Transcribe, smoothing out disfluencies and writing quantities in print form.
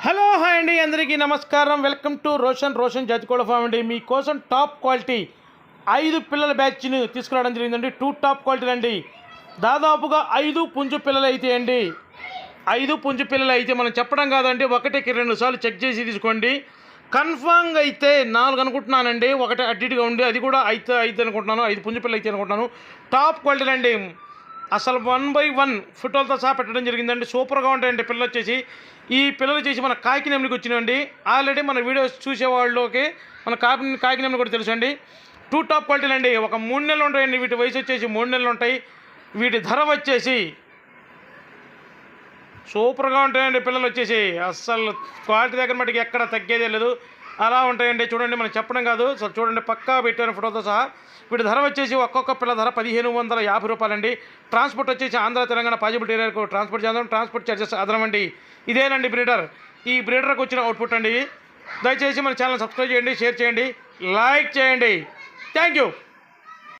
Hello hi అండి, అందరికీ నమస్కారం. వెల్కమ్ టు రోషన్ జతికోడ ఫామ్ అండి. మీకోసం టాప్ క్వాలిటీ 5 పిల్లల బ్యాచ్ని తీసుకురావడం జరిగిందండి. 2 టాప్ క్వాలిటీలు అండి. దాదాపుగా 5 పుంజు పిల్లలు అయితే అండి. 5 పుంజు పిల్లలు అయితే మనం చెప్పడం కాదండి, ఒకటికి 2 సార్లు చెక్ చేసి తీసుకోండి. కన్ఫామ్గా అయితే 4 అనుకుంటున్నానండి, ఒకటి అడ్డిగా ఉండి అది కూడా అయితే అనుకుంటున్నాను. 5 పుంజు పిల్లలు అయితే అనుకుంటున్నాను. టాప్ క్వాలిటీలు అండి. అసలు 1/1 ఫోటోలతో సహా పెట్టడం జరిగిందండి. సూపర్గా ఉంటాయండి పిల్లలు వచ్చేసి. ఈ పిల్లలు వచ్చేసి మన కాకినేమికి వచ్చినాయండి. ఆల్రెడీ మన వీడియోస్ చూసేవాళ్ళకి మన కాకినేమిని కూడా తెలుసు అండి. 2 టాప్ క్వాలిటీలు అండి. ఒక 3 నెలలు ఉంటాయండి. వీటి వయసు వచ్చేసి 3 నెలలు ఉంటాయి. వీటి ధర వచ్చేసి సూపర్గా ఉంటాయండి పిల్లలు వచ్చేసి. అస్సలు క్వాలిటీ దగ్గర మటుకు ఎక్కడ తగ్గేదే లేదు, అలా ఉంటాయండి. చూడండి, మనం చెప్పడం కాదు, అసలు చూడండి పక్కా పెట్టాను ఫోటోతో సహా. వీటి ధర వచ్చేసి ఒక్కొక్క పిల్ల ధర 1550 రూపాయలండి. ట్రాన్స్పోర్ట్ వచ్చేసి ఆంధ్ర తెలంగాణ పాజిబిలిటీ ఏరియాకు ట్రాన్స్పోర్ట్ చేద్దాం. ట్రాన్స్పోర్ట్ ఛార్జెస్ అదనమండి. ఇదేనండి బ్రీడర్. ఈ బ్రీడర్కి వచ్చిన అవుట్పుట్ అండి. దయచేసి మన ఛానల్ సబ్స్క్రైబ్ చేయండి, షేర్ చేయండి, లైక్ చేయండి. Thank you.